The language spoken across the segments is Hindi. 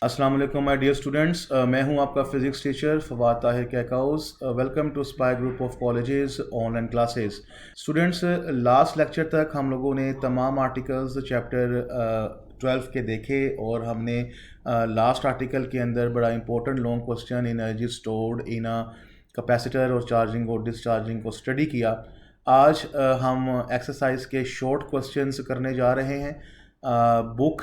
अस्सलाम वालेकुम माय डियर स्टूडेंट्स, मैं हूं आपका physics teacher Fawad Tahir Kaikaus. Welcome to spy group of colleges online classes. Students, last lecture तक हम लोगों ने तमाम आर्टिकल्स चैप्टर 12 के देखे और हमने लास्ट आर्टिकल के अंदर बड़ा important long question energy stored in a capacitor और चार्जिंग और डिस्चार्जिंग को स्टडी किया। आज हम एक्सरसाइज के शॉर्ट क्वेश्चंस करने जा रहे हैं। बुक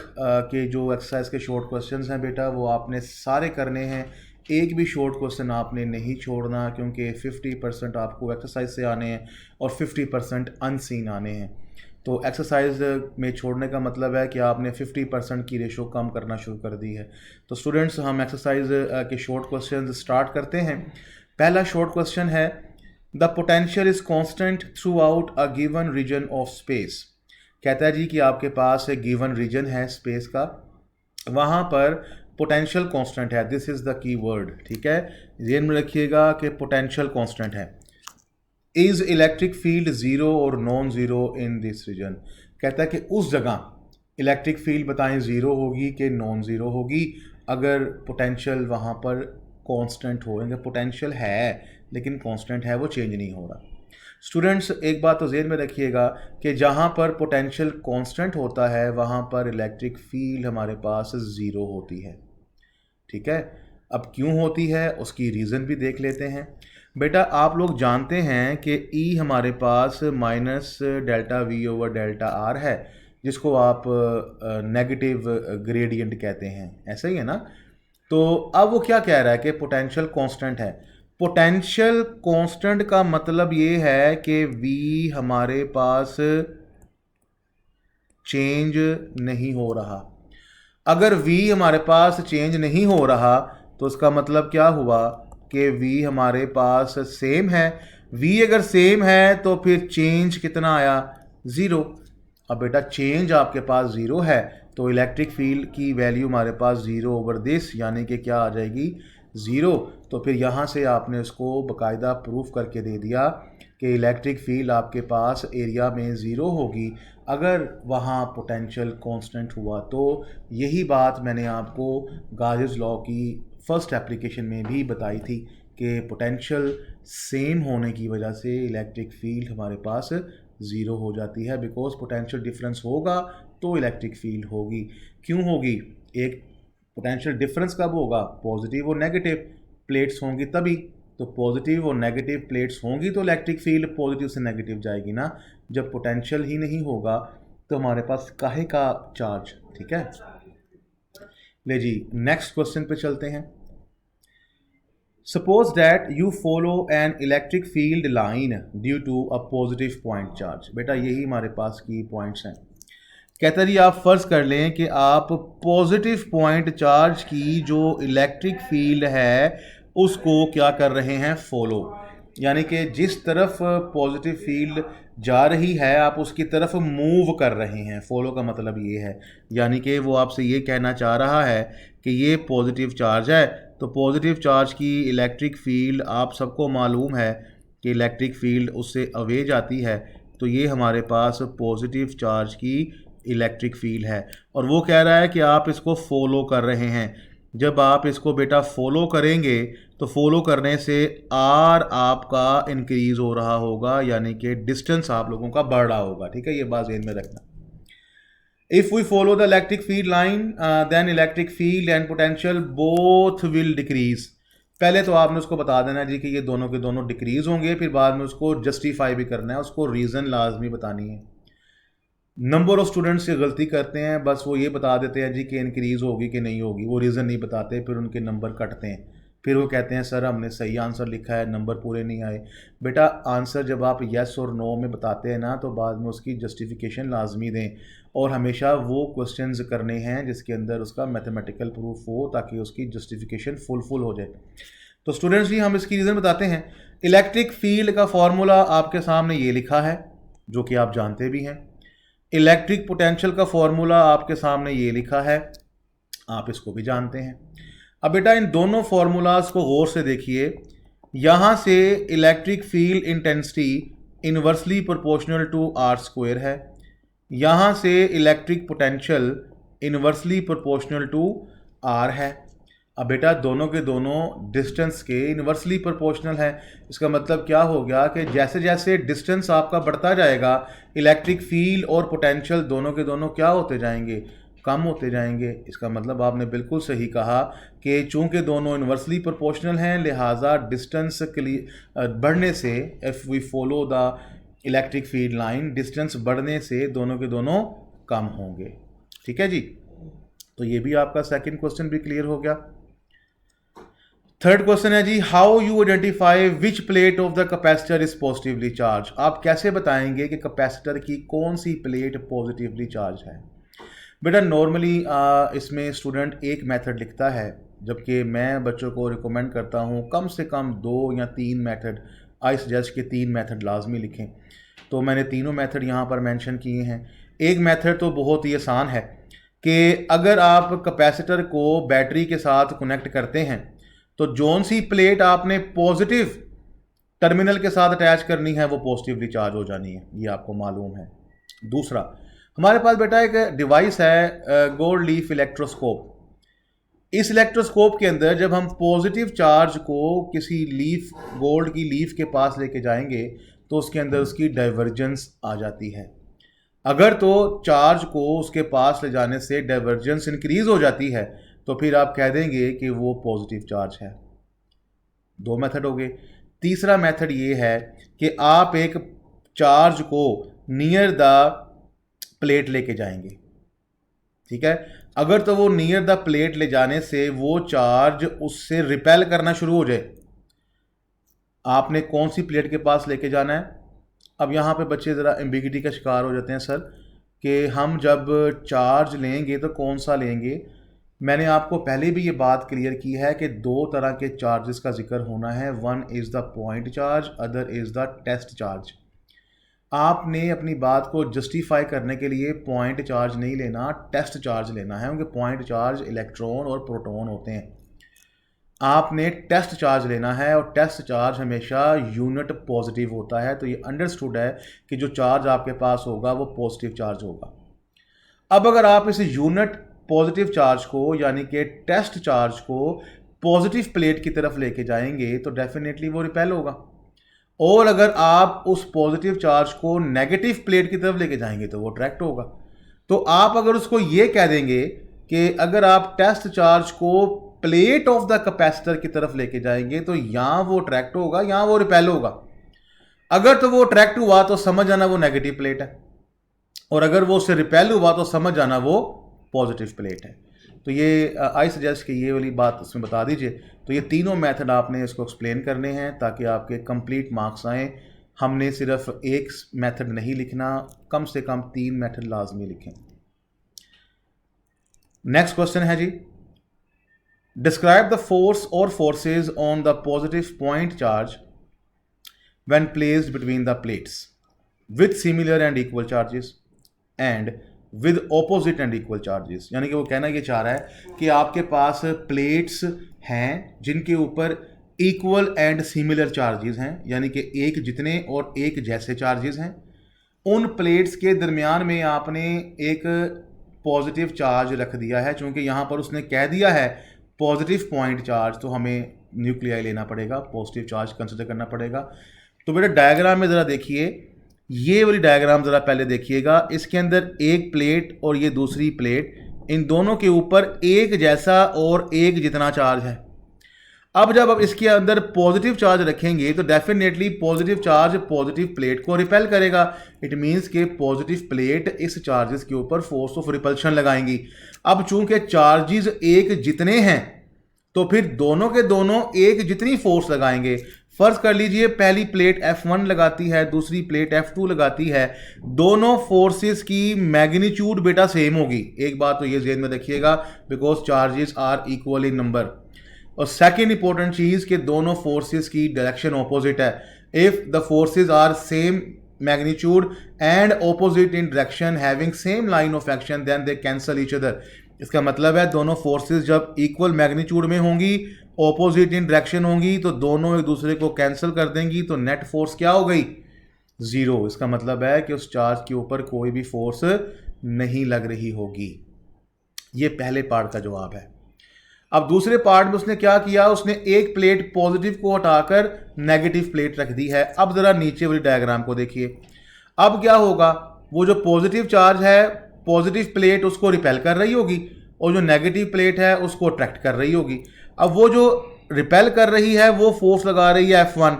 के जो एक्सरसाइज के शॉर्ट क्वेश्चंस हैं बेटा, वो आपने सारे करने हैं। एक भी शॉर्ट क्वेश्चन आपने नहीं छोड़ना, क्योंकि 50% आपको एक्सरसाइज से आने हैं और 50% अनसीन आने हैं। तो एक्सरसाइज में छोड़ने का मतलब है कि आपने 50% की रेशो कम करना शुरू कर दी है। तो स्टूडेंट्स, हम एक्सरसाइज के शॉर्ट क्वेश्चन स्टार्ट करते हैं। पहला शॉर्ट क्वेश्चन है, the potential is constant throughout a given region of space. कहता है जी कि आपके पास एक गिवन रीजन है स्पेस का, वहाँ पर पोटेंशियल कांस्टेंट है। This is the key word, ठीक है, ध्यान में रखिएगा कि पोटेंशियल कांस्टेंट है। इज़ इलेक्ट्रिक फील्ड ज़ीरो और non zero in this region. कहता है कि उस जगह इलेक्ट्रिक फील्ड बताएं ज़ीरो होगी कि नॉन ज़ीरो होगी अगर पोटेंशियल वहाँ पर कांस्टेंट हो। पोटेंशियल है लेकिन कांस्टेंट है, वो चेंज नहीं हो रहा। स्टूडेंट्स, एक बात तो ज़हन में रखिएगा कि जहाँ पर पोटेंशियल कांस्टेंट होता है वहाँ पर इलेक्ट्रिक फील्ड हमारे पास ज़ीरो होती है, ठीक है। अब क्यों होती है उसकी रीज़न भी देख लेते हैं। बेटा, आप लोग जानते हैं कि E हमारे पास minus delta V over delta R है, जिसको आप नेगेटिव ग्रेडियंट कहते हैं, ऐसा ही है ना। तो अब वो क्या कह रहा है कि पोटेंशियल कांस्टेंट है। पोटेंशियल कांस्टेंट का मतलब ये है कि V हमारे पास चेंज नहीं हो रहा। अगर V हमारे पास चेंज नहीं हो रहा तो उसका मतलब क्या हुआ कि V हमारे पास सेम है। V अगर सेम है तो फिर चेंज कितना आया? ज़ीरो। अब बेटा, चेंज आपके पास ज़ीरो है तो इलेक्ट्रिक फील्ड की वैल्यू हमारे पास ज़ीरो ओवर दिस, यानी कि क्या आ जाएगी? ज़ीरो। तो फिर यहाँ से आपने उसको बाकायदा प्रूफ करके दे दिया कि इलेक्ट्रिक फील्ड आपके पास एरिया में ज़ीरो होगी अगर वहाँ पोटेंशियल कांस्टेंट हुआ। तो यही बात मैंने आपको गाउस लॉ की फर्स्ट एप्लीकेशन में भी बताई थी कि पोटेंशियल सेम होने की वजह से इलेक्ट्रिक फील्ड हमारे पास ज़ीरो हो जाती है। बिकॉज पोटेंशियल डिफरेंस होगा तो इलेक्ट्रिक फील्ड होगी। क्यों होगी? एक पोटेंशियल डिफरेंस कब होगा? पॉजिटिव और नेगेटिव प्लेट्स होंगी तभी। तो पॉजिटिव और नेगेटिव प्लेट्स होंगी तो इलेक्ट्रिक फील्ड पॉजिटिव से नेगेटिव जाएगी ना। जब पोटेंशियल ही नहीं होगा तो हमारे पास काहे का चार्ज, ठीक है। ले जी, नेक्स्ट क्वेश्चन पे चलते हैं। Suppose that you follow an electric field line due to a positive point charge. बेटा, यही हमारे पास की पॉइंट्स हैं। कहता जी, आप फ़र्ज़ कर लें कि आप पॉजिटिव पॉइंट चार्ज की जो इलेक्ट्रिक फील्ड है उसको क्या कर रहे हैं? फॉलो। यानी कि जिस तरफ पॉजिटिव फील्ड जा रही है आप उसकी तरफ मूव कर रहे हैं। फॉलो का मतलब ये है, यानी कि वो आपसे ये कहना चाह रहा है कि ये पॉजिटिव चार्ज है तो पॉजिटिव चार्ज की इलेक्ट्रिक फील्ड आप सबको मालूम है कि इलेक्ट्रिक फील्ड उससे अवे जाती है। तो ये हमारे पास पॉजिटिव चार्ज की इलेक्ट्रिक फील्ड है और वो कह रहा है कि आप इसको फॉलो कर रहे हैं। जब आप इसको बेटा फॉलो करेंगे तो फॉलो करने से आर आपका इंक्रीज हो रहा होगा, यानी कि डिस्टेंस आप लोगों का बढ़ रहा होगा, ठीक है। ये बात ध्यान में रखना। If we follow the electric field line then electric field and potential both will decrease. पहले तो आपने उसको बता देना जी कि ये दोनों के दोनों डिक्रीज होंगे, फिर बाद में उसको जस्टिफाई भी करना है, उसको रीज़न लाजमी बतानी है। नंबर ऑफ स्टूडेंट्स ये गलती करते हैं, बस वो ये बता देते हैं जी कि इंक्रीज़ होगी कि नहीं होगी, वो रीज़न नहीं बताते, फिर उनके नंबर कटते हैं। फिर वो कहते हैं सर हमने सही आंसर लिखा है, नंबर पूरे नहीं आए। बेटा, आंसर जब आप येस और नो में बताते हैं ना तो बाद में उसकी जस्टिफिकेशन लाजमी दें और हमेशा वो क्वेश्चंस करने हैं जिसके अंदर उसका मैथमेटिकल प्रूफ हो ताकि उसकी जस्टिफिकेशन फुल हो जाए। तो स्टूडेंट्स जी, हम इसकी रीज़न बताते हैं। इलेक्ट्रिक फील्ड का फॉर्मूला आपके सामने ये लिखा है जो कि आप जानते भी हैं। इलेक्ट्रिक पोटेंशियल का फॉर्मूला आपके सामने ये लिखा है, आप इसको भी जानते हैं। अब बेटा, इन दोनों फार्मूलाज को गौर से देखिए। यहाँ से electric field intensity inversely proportional to r square है, यहाँ से electric potential inversely proportional to r है। अब बेटा दोनों के दोनों डिस्टेंस के इन्वर्सली प्रोपोर्शनल है। इसका मतलब क्या हो गया कि जैसे जैसे डिस्टेंस आपका बढ़ता जाएगा इलेक्ट्रिक फील्ड और पोटेंशियल दोनों के दोनों क्या होते जाएंगे, कम होते जाएंगे। इसका मतलब आपने बिल्कुल सही कहा कि चूंकि दोनों इन्वर्सली प्रोपोर्शनल हैं लिहाजा डिस्टेंस बढ़ने से, if we follow the electric field line, distance बढ़ने से दोनों के दोनों कम होंगे। ठीक है जी, तो ये भी आपका सेकंड क्वेश्चन भी क्लियर हो गया। थर्ड क्वेश्चन है जी, how you identify which plate of the capacitor is positively charge. आप कैसे बताएंगे कि कैपेसिटर की कौन सी प्लेट पॉजिटिवली चार्ज है। बेटा नॉर्मली इसमें स्टूडेंट एक मेथड लिखता है, जबकि मैं बच्चों को रिकमेंड करता हूँ कम से कम 2 या 3 मेथड, आई सजेस्ट के 3 मेथड लाजमी लिखें। तो मैंने तीनों मेथड यहाँ पर मेंशन किए हैं। एक मेथड तो बहुत ही आसान है कि अगर आप कैपेसिटर को बैटरी के साथ कनेक्ट करते हैं तो जौन सी प्लेट आपने पॉजिटिव टर्मिनल के साथ अटैच करनी है वो पॉजिटिवली चार्ज हो जानी है, ये आपको मालूम है। दूसरा, हमारे पास बेटा एक डिवाइस है गोल्ड लीफ इलेक्ट्रोस्कोप। इस इलेक्ट्रोस्कोप के अंदर जब हम पॉजिटिव चार्ज को किसी लीफ, गोल्ड की लीफ के पास लेके जाएंगे तो उसके अंदर उसकी डाइवर्जेंस आ जाती है। अगर तो चार्ज को उसके पास ले जाने से डाइवर्जेंस इंक्रीज हो जाती है तो फिर आप कह देंगे कि वो पॉजिटिव चार्ज है। 2 मेथड हो गए। तीसरा मेथड ये है कि आप एक चार्ज को नियर द प्लेट लेके जाएंगे। ठीक है, अगर तो वो नियर द प्लेट ले जाने से वो चार्ज उससे रिपेल करना शुरू हो जाए, आपने कौन सी प्लेट के पास लेके जाना है। अब यहाँ पे बच्चे ज़रा एम्बिगिटी का शिकार हो जाते हैं सर कि हम जब चार्ज लेंगे तो कौन सा लेंगे। मैंने आपको पहले भी ये बात क्लियर की है कि 2 तरह के चार्जेस का जिक्र होना है। One is the point charge, other is the test charge. आपने अपनी बात को जस्टिफाई करने के लिए पॉइंट चार्ज नहीं लेना, टेस्ट चार्ज लेना है, क्योंकि पॉइंट चार्ज इलेक्ट्रॉन और प्रोटॉन होते हैं। आपने टेस्ट चार्ज लेना है और टेस्ट चार्ज हमेशा यूनिट पॉजिटिव होता है। तो ये अंडरस्टूड है कि जो चार्ज आपके पास होगा वो पॉजिटिव चार्ज होगा। अब अगर आप इस यूनिट पॉजिटिव चार्ज को यानी कि टेस्ट चार्ज को पॉजिटिव प्लेट की तरफ लेके जाएंगे तो डेफिनेटली वो रिपेल होगा, और अगर आप उस पॉजिटिव चार्ज को नेगेटिव प्लेट की तरफ लेके जाएंगे तो वो अट्रैक्ट होगा। तो आप अगर उसको ये कह देंगे कि अगर आप टेस्ट चार्ज को प्लेट ऑफ द कैपेसिटर की तरफ लेके जाएंगे तो यहां वो अट्रैक्ट होगा, यहां वो रिपेल होगा। अगर तो वो अट्रैक्ट हुआ तो समझ आना वो नेगेटिव प्लेट है, और अगर वो उससे रिपेल हुआ तो समझ आना वो पॉजिटिव प्लेट है। तो ये आई सजेस्ट कि ये वाली बात उसमें बता दीजिए। तो ये तीनों मेथड आपने इसको एक्सप्लेन करने हैं ताकि आपके कंप्लीट मार्क्स आएँ। हमने सिर्फ एक मेथड नहीं लिखना, कम से कम 3 मेथड लाजमी लिखें। नेक्स्ट क्वेश्चन है जी, डिस्क्राइब द फोर्स और forces on the positive point charge when placed between the plates with similar and equal charges and with opposite and equal charges. यानी कि वो कहना ये चाह रहा है कि आपके पास प्लेट्स हैं जिनके ऊपर इक्वल एंड सिमिलर चार्जेस हैं, यानी कि एक जितने और एक जैसे चार्जेस हैं। उन प्लेट्स के दरमियान में आपने एक पॉजिटिव चार्ज रख दिया है। चूंकि यहाँ पर उसने कह दिया है पॉजिटिव पॉइंट चार्ज, तो हमें न्यूक्लियाई लेना पड़ेगा, पॉजिटिव चार्ज कंसिडर करना पड़ेगा। तो बेटा डायग्राम में ज़रा देखिए, ये वाली डायग्राम ज़रा पहले देखिएगा। इसके अंदर एक प्लेट और ये दूसरी प्लेट, इन दोनों के ऊपर एक जैसा और एक जितना चार्ज है। अब जब आप इसके अंदर पॉजिटिव चार्ज रखेंगे तो definitely positive charge positive plate को रिपेल करेगा। इट मीन्स के पॉजिटिव प्लेट इस चार्जेस के ऊपर फोर्स ऑफ रिपल्शन लगाएंगी। अब चूंकि चार्जेस एक जितने हैं तो फिर दोनों के दोनों एक जितनी फोर्स लगाएंगे। फर्ज कर लीजिए पहली प्लेट F1 लगाती है, दूसरी प्लेट F2 लगाती है, दोनों फोर्सेस की मैग्नीट्यूड बेटा सेम होगी। एक बात तो ये ज़हन में रखिएगा, because charges are equal in number. और सेकेंड इंपॉर्टेंट चीज़ कि दोनों फोर्सेस की डायरेक्शन ऑपोजिट है। If the forces are same magnitude and opposite in direction having same line of action then they cancel each other. इसका मतलब है दोनों फोर्सेस जब इक्वल मैग्नीट्यूड में होंगी, ऑपोजिट इन डायरेक्शन होंगी, तो दोनों एक दूसरे को कैंसिल कर देंगी, तो नेट फोर्स क्या हो गई? 0। इसका मतलब है कि उस चार्ज के ऊपर कोई भी फोर्स नहीं लग रही होगी। ये पहले पार्ट का जवाब है। अब दूसरे पार्ट में उसने क्या किया, उसने एक प्लेट पॉजिटिव को हटाकर नेगेटिव प्लेट रख दी है। अब जरा नीचे वाली डायग्राम को देखिए। अब क्या होगा, वो जो पॉजिटिव चार्ज है, पॉजिटिव प्लेट उसको रिपेल कर रही होगी और जो नेगेटिव प्लेट है उसको अट्रैक्ट कर रही होगी। अब वो जो रिपेल कर रही है वो फोर्स लगा रही है F1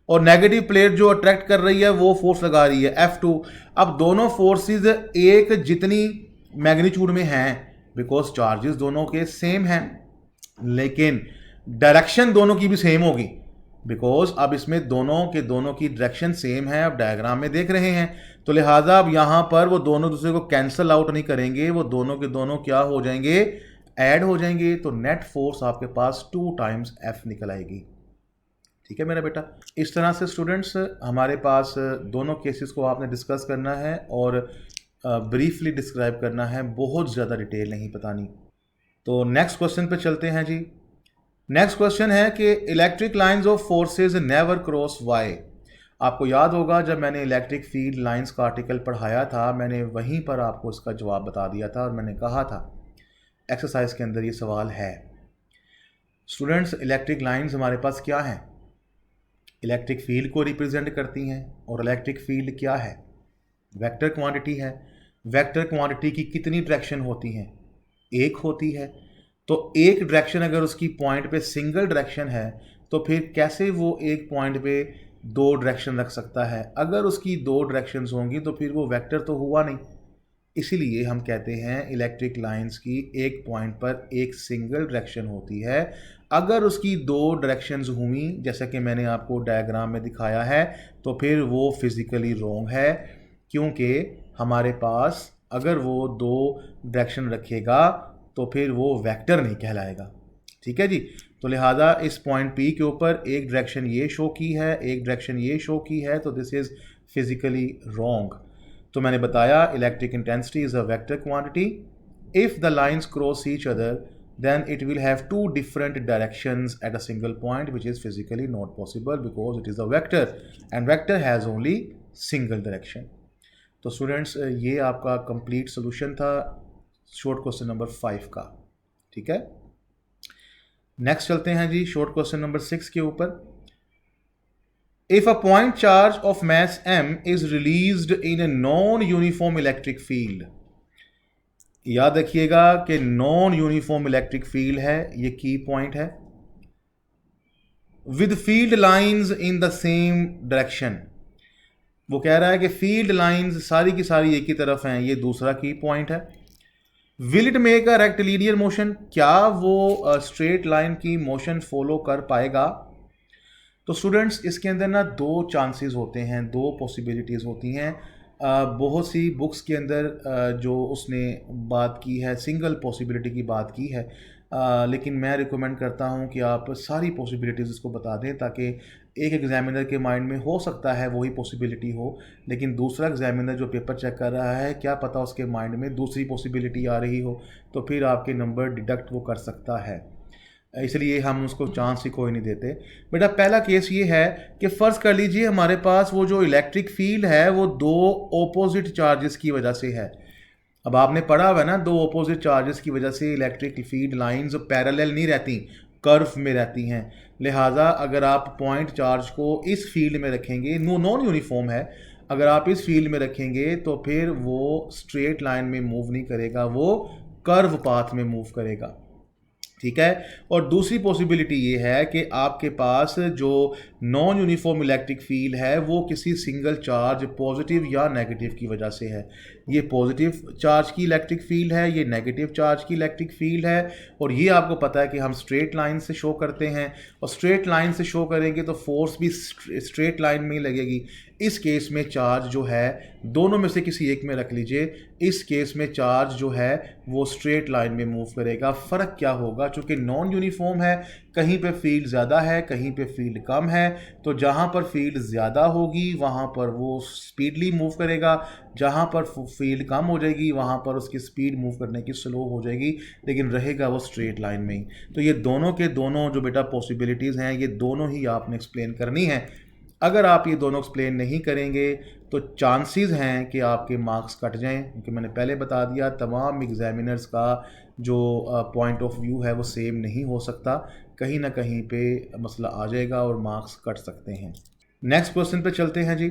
और नेगेटिव प्लेट जो अट्रैक्ट कर रही है वो फोर्स लगा रही है F2। अब दोनों फोर्सेस एक जितनी मैग्नीट्यूड में हैं बिकॉज चार्जेस दोनों के सेम हैं, लेकिन डायरेक्शन दोनों की भी सेम होगी बिकॉज अब इसमें दोनों की डायरेक्शन सेम है। अब डायग्राम में देख रहे हैं, तो लिहाजा अब यहां पर वो दोनों दूसरे को कैंसल आउट नहीं करेंगे, वो दोनों के दोनों क्या हो जाएंगे, ऐड हो जाएंगे। तो नेट फोर्स आपके पास 2 टाइम्स F निकल आएगी। ठीक है मेरा बेटा। इस तरह से स्टूडेंट्स हमारे पास दोनों केसेस को आपने डिस्कस करना है और ब्रीफली डिस्क्राइब करना है, बहुत ज़्यादा डिटेल नहीं बतानी। तो नेक्स्ट क्वेश्चन पे चलते हैं जी। नेक्स्ट क्वेश्चन है कि electric lines of forces never cross why. आपको याद होगा जब मैंने इलेक्ट्रिक फील्ड लाइंस का आर्टिकल पढ़ाया था, मैंने वहीं पर आपको इसका जवाब बता दिया था और मैंने कहा था एक्सरसाइज के अंदर ये सवाल है। स्टूडेंट्स इलेक्ट्रिक लाइंस हमारे पास क्या हैं, इलेक्ट्रिक फील्ड को रिप्रेजेंट करती हैं और इलेक्ट्रिक फील्ड क्या है, वेक्टर क्वांटिटी है। वेक्टर क्वांटिटी की कितनी डायरेक्शन होती हैं, एक होती है। तो एक डायरेक्शन अगर उसकी पॉइंट पे सिंगल डायरेक्शन है तो फिर कैसे वो एक पॉइंट पे 2 डायरेक्शन रख सकता है। अगर उसकी 2 डायरेक्शंस होंगी तो फिर वो वेक्टर तो हुआ नहीं। इसीलिए हम कहते हैं इलेक्ट्रिक लाइंस की एक पॉइंट पर एक सिंगल डायरेक्शन होती है। अगर उसकी 2 डायरेक्शंस हुई जैसा कि मैंने आपको डायग्राम में दिखाया है तो फिर वो फिजिकली रॉन्ग है, क्योंकि हमारे पास अगर वो 2 डायरेक्शन रखेगा तो फिर वो वेक्टर नहीं कहलाएगा। ठीक है जी। तो लिहाजा इस पॉइंट P के ऊपर एक डायरेक्शन ये शो की है, एक डायरेक्शन ये शो की है, तो दिस इज फिजिकली रॉन्ग। तो मैंने बताया electric intensity is a vector quantity. If the lines cross each other then it will have 2 different directions at a single point, which is physically not possible because it is a vector and vector has only single direction. तो स्टूडेंट्स ये आपका कंप्लीट सोल्यूशन था शॉर्ट क्वेश्चन नंबर 5 का। ठीक है, नेक्स्ट चलते हैं जी शॉर्ट क्वेश्चन नंबर 6 के ऊपर। If a point charge of mass m is released in a non-uniform electric field, याद रखिएगा कि नॉन यूनिफॉर्म इलेक्ट्रिक फील्ड है, ये की पॉइंट है, with field lines in the same direction. वो कह रहा है कि फील्ड लाइंस सारी की सारी एक ही तरफ हैं, ये दूसरा की पॉइंट है। Will it make a rectilinear motion, क्या वो स्ट्रेट लाइन की मोशन फॉलो कर पाएगा। तो स्टूडेंट्स इसके अंदर ना 2 चांसेस होते हैं, 2 पॉसिबिलिटीज़ होती हैं। बहुत सी बुक्स के अंदर जो उसने बात की है सिंगल पॉसिबिलिटी की बात की है, लेकिन मैं रिकमेंड करता हूं कि आप सारी पॉसिबिलिटीज़ इसको बता दें ताकि एक एग्जामिनर के माइंड में हो सकता है वही पॉसिबिलिटी हो, लेकिन दूसरा एग्जामिनर जो पेपर चेक कर रहा है क्या पता उसके माइंड में दूसरी पॉसिबिलिटी आ रही हो, तो फिर आपके नंबर डिडक्ट वो कर सकता है, इसलिए हम उसको चांस ही कोई नहीं देते। बेटा पहला केस ये है कि फ़र्ज़ कर लीजिए हमारे पास वो जो इलेक्ट्रिक फील्ड है वो 2 ऑपोजिट चार्जेस की वजह से है। अब आपने पढ़ा हुआ है ना, 2 ऑपोजिट चार्जेस की वजह से इलेक्ट्रिक फील्ड लाइंस पैरेलल नहीं रहती, कर्व में रहती हैं। लिहाजा अगर आप पॉइंट चार्ज को इस फील्ड में रखेंगे, नॉन यूनिफॉर्म है, अगर आप इस फील्ड में रखेंगे तो फिर वो स्ट्रेट लाइन में मूव नहीं करेगा, वो कर्व पाथ में मूव करेगा। ठीक है, और दूसरी पॉसिबिलिटी ये है कि आपके पास जो नॉन यूनिफॉर्म इलेक्ट्रिक फील्ड है वो किसी सिंगल चार्ज पॉजिटिव या नेगेटिव की वजह से है। ये पॉजिटिव चार्ज की इलेक्ट्रिक फील्ड है, ये नेगेटिव चार्ज की इलेक्ट्रिक फील्ड है, और ये आपको पता है कि हम स्ट्रेट लाइन से शो करते हैं, और स्ट्रेट लाइन से शो करेंगे तो फोर्स भी स्ट्रेट लाइन में ही लगेगी। इस केस में चार्ज जो है दोनों में से किसी एक में रख लीजिए, इस केस में चार्ज जो है वो स्ट्रेट लाइन में मूव करेगा। फ़र्क क्या होगा, चूँकि नॉन यूनिफॉर्म है, कहीं पे फील्ड ज़्यादा है, कहीं पे फील्ड कम है, तो जहाँ पर फील्ड ज़्यादा होगी वहाँ पर वो स्पीडली मूव करेगा, जहाँ पर फील्ड कम हो जाएगी वहाँ पर उसकी स्पीड मूव करने की स्लो हो जाएगी, लेकिन रहेगा वो स्ट्रेट लाइन में ही। तो ये दोनों के दोनों जो बेटा पॉसिबिलिटीज़ हैं ये दोनों ही आपने एक्सप्लेन करनी है। अगर आप ये दोनों एक्सप्लेन नहीं करेंगे तो चांसेस हैं कि आपके मार्क्स कट जाएं, क्योंकि मैंने पहले बता दिया तमाम एग्जामिनर्स का जो पॉइंट ऑफ व्यू है वो सेम नहीं हो सकता, कहीं ना कहीं पे मसला आ जाएगा और मार्क्स कट सकते हैं। नेक्स्ट क्वेश्चन पे चलते हैं जी।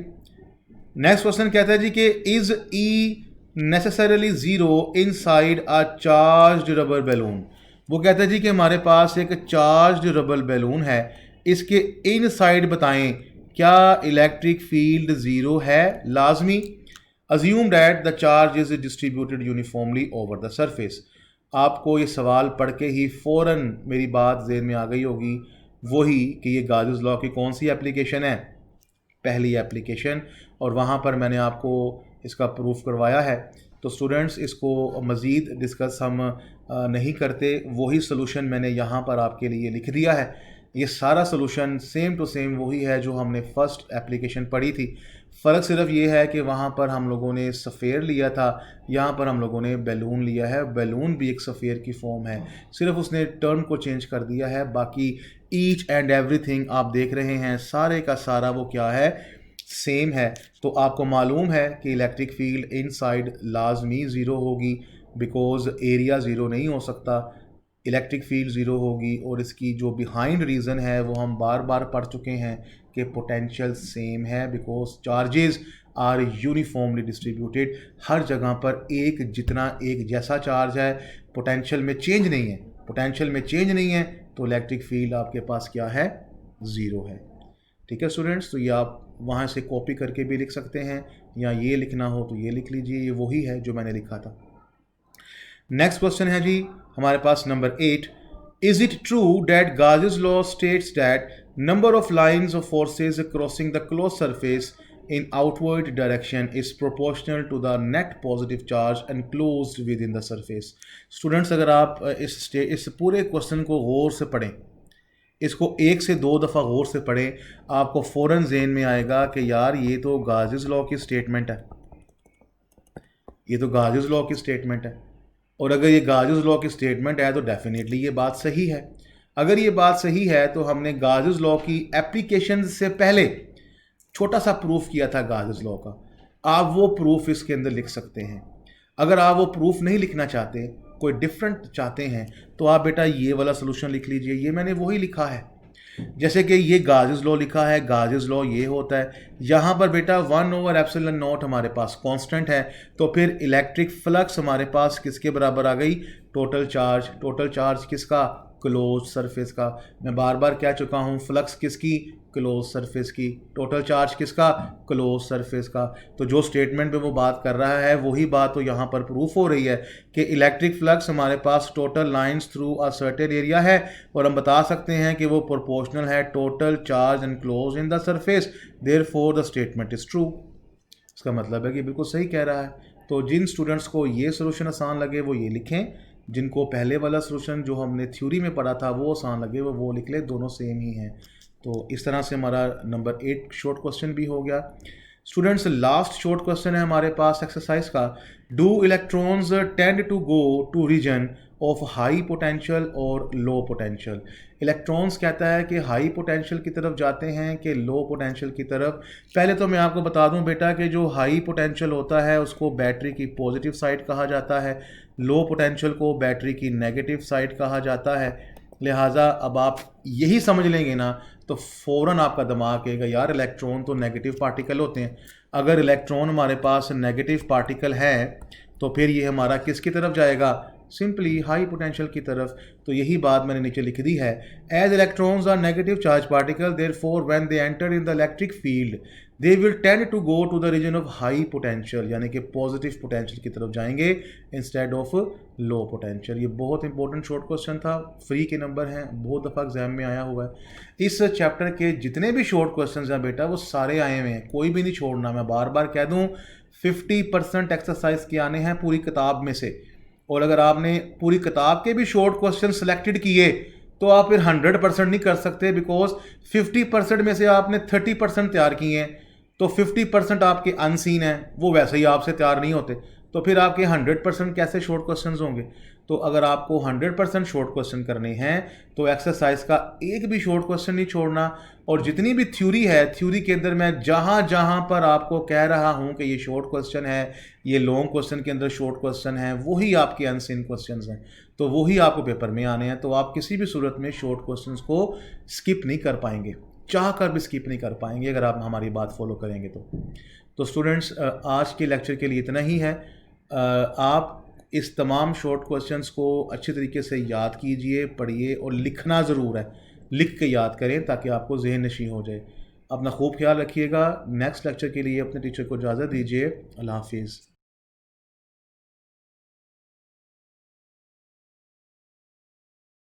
नेक्स्ट क्वेश्चन कहता है जी कि is E necessarily zero inside a charged rubber balloon. वो कहता है जी कि हमारे पास एक चार्ज्ड रबर बैलून है, इसके इनसाइड बताएं क्या इलेक्ट्रिक फील्ड ज़ीरो है लाजमी। Assume that the charge is distributed uniformly over the surface. आपको ये सवाल पढ़ के ही फ़ौरन मेरी बात ज़हन में आ गई होगी, वही कि ये गाउस लॉ की कौन सी एप्लीकेशन है, पहली एप्लीकेशन, और वहाँ पर मैंने आपको इसका प्रूफ करवाया है। तो स्टूडेंट्स इसको मज़ीद डिस्कस हम नहीं करते, वही सॉल्यूशन मैंने यहाँ पर आपके लिए लिख दिया है। ये सारा सॉल्यूशन सेम टू सेम वही है जो हमने फ़र्स्ट एप्लीकेशन पढ़ी थी। फ़र्क सिर्फ ये है कि वहाँ पर हम लोगों ने सफ़ेयर लिया था, यहाँ पर हम लोगों ने बैलून लिया है। बैलून भी एक सफ़ेयर की फॉर्म है, सिर्फ उसने टर्म को चेंज कर दिया है। बाकी ईच एंड एवरीथिंग आप देख रहे हैं, सारे का सारा वो क्या है, सेम है। तो आपको मालूम है कि इलेक्ट्रिक फील्ड इनसाइड लाजमी ज़ीरो होगी, बिकॉज एरिया ज़ीरो नहीं हो सकता, इलेक्ट्रिक फील्ड ज़ीरो होगी। और इसकी जो बिहाइंड रीज़न है वो हम बार बार पढ़ चुके हैं कि पोटेंशियल सेम है, because charges are uniformly distributed. हर जगह पर एक जितना एक जैसा चार्ज है, पोटेंशियल में चेंज नहीं है। पोटेंशियल में चेंज नहीं है तो इलेक्ट्रिक फील्ड आपके पास क्या है, ज़ीरो है। ठीक है स्टूडेंट्स, तो ये आप वहाँ से कॉपी करके भी लिख सकते हैं, या ये लिखना हो तो ये लिख लीजिए, ये वही है जो मैंने लिखा था। नेक्स्ट क्वेश्चन है जी हमारे पास number 8। Is it true that Gauss law states that number of lines of forces crossing the close surface in outward direction is proportional to the net positive charge enclosed within the surface। Students अगर आप इस पूरे क्वेश्चन को गौर से पढ़ें, इसको 1 से 2 दफ़ा गौर से पढ़ें, आपको फ़ौरन ज़हन में आएगा कि यार ये तो गाउस लॉ की स्टेटमेंट है, ये तो गाउस लॉ की स्टेटमेंट है। और अगर ये गाउस लॉ की स्टेटमेंट है तो डेफिनेटली ये बात सही है। अगर ये बात सही है तो हमने गाउस लॉ की एप्लीकेशन से पहले छोटा सा प्रूफ किया था गाउस लॉ का, आप वो प्रूफ इसके अंदर लिख सकते हैं। अगर आप वो प्रूफ नहीं लिखना चाहते, कोई डिफरेंट चाहते हैं, तो आप बेटा ये वाला सोल्यूशन लिख लीजिए, ये मैंने वही लिखा है। जैसे कि ये गाउस लॉ लिखा है, गाउस लॉ ये होता है, यहाँ पर बेटा 1/ε0 हमारे पास कांस्टेंट है, तो फिर इलेक्ट्रिक फ्लक्स हमारे पास किसके बराबर आ गई, टोटल चार्ज। टोटल चार्ज किसका, क्लोज सरफेस का। मैं बार बार कह चुका हूँ, फ्लक्स किसकी, क्लोज सरफेस की। टोटल चार्ज किसका, क्लोज सरफेस का। तो जो स्टेटमेंट पे वो बात कर रहा है वही बात तो यहाँ पर प्रूफ हो रही है कि इलेक्ट्रिक फ्लक्स हमारे पास total lines through a certain area है, और हम बता सकते हैं कि वो प्रोपोर्शनल है total charge enclose in the surface, therefore the statement is true. इसका मतलब है कि बिल्कुल सही कह रहा है। तो जिन स्टूडेंट्स को ये सोल्यूशन आसान लगे वो ये लिखें, जिनको पहले वाला सोल्यूशन जो हमने थ्योरी में पढ़ा था वो आसान लगे वो लिख ले, दोनों सेम ही हैं। तो इस तरह से हमारा नंबर 8 शॉर्ट क्वेश्चन भी हो गया। स्टूडेंट्स लास्ट शॉर्ट क्वेश्चन है हमारे पास एक्सरसाइज का। Do electrons tend to go to region of high potential और लो पोटेंशियल। इलेक्ट्रॉन्स कहता है कि हाई पोटेंशियल की तरफ जाते हैं कि लो पोटेंशियल की तरफ। पहले तो मैं आपको बता दूं बेटा कि जो हाई पोटेंशियल होता है उसको बैटरी की पॉजिटिव साइड कहा जाता है, लो पोटेंशियल को बैटरी की नेगेटिव साइड कहा जाता है। लिहाजा अब आप यही समझ लेंगे ना तो फ़ौरन आपका दिमाग कहेगा यार इलेक्ट्रॉन तो नेगेटिव पार्टिकल होते हैं। अगर इलेक्ट्रॉन हमारे पास नेगेटिव पार्टिकल है तो फिर ये हमारा किसकी तरफ जाएगा, सिंपली हाई पोटेंशियल की तरफ। तो यही बात मैंने नीचे लिख दी है। As electrons are negative charge particle, therefore when they enter in the electric field they will tend to go to the region of high potential, यानी कि पॉजिटिव पोटेंशियल की तरफ जाएंगे इंस्टेड ऑफ लो पोटेंशियल। ये बहुत इंपॉर्टेंट शॉर्ट क्वेश्चन था, फ्री के नंबर हैं, बहुत दफ़ा एग्जाम में आया हुआ है। इस चैप्टर के जितने भी शॉर्ट क्वेश्चन हैं बेटा वो सारे आए हुए हैं, कोई भी नहीं छोड़ना। मैं बार बार कह दूँ 50% एक्सरसाइज के आने हैं पूरी किताब में से, और अगर आपने पूरी किताब के भी शॉर्ट क्वेश्चन सेलेक्टेड किए तो आप फिर 100% नहीं कर सकते, बिकॉज 50% में से आपने 30% तैयार किए हैं, तो 50% आपके अनसीन हैं, वो वैसे ही आपसे तैयार नहीं होते, तो फिर आपके 100% कैसे शॉर्ट क्वेश्चंस होंगे। तो अगर आपको 100% शॉर्ट क्वेश्चन करने हैं तो एक्सरसाइज का एक भी शॉर्ट क्वेश्चन नहीं छोड़ना। और जितनी भी थ्योरी है, थ्योरी के अंदर मैं जहाँ जहाँ पर आपको कह रहा हूँ कि ये शॉर्ट क्वेश्चन है, ये लॉन्ग क्वेश्चन के अंदर शॉर्ट क्वेश्चन है, वही आपके अनसीन क्वेश्चन हैं, तो वही आपको पेपर में आने हैं। तो आप किसी भी सूरत में शॉर्ट क्वेश्चन को स्किप नहीं कर पाएंगे, चाह कर भी स्किप नहीं कर पाएंगे अगर आप हमारी बात फॉलो करेंगे तो स्टूडेंट्स, आज के लेक्चर के लिए इतना ही है। आप इस तमाम शॉर्ट क्वेश्चंस को अच्छे तरीके से याद कीजिए, पढ़िए और लिखना ज़रूर है, लिख के याद करें ताकि आपको ज़हन नशीं हो जाए। अपना खूब ख्याल रखिएगा। नेक्स्ट लेक्चर के लिए अपने टीचर को इजाज़त दीजिए। अल्लाह हाफिज़।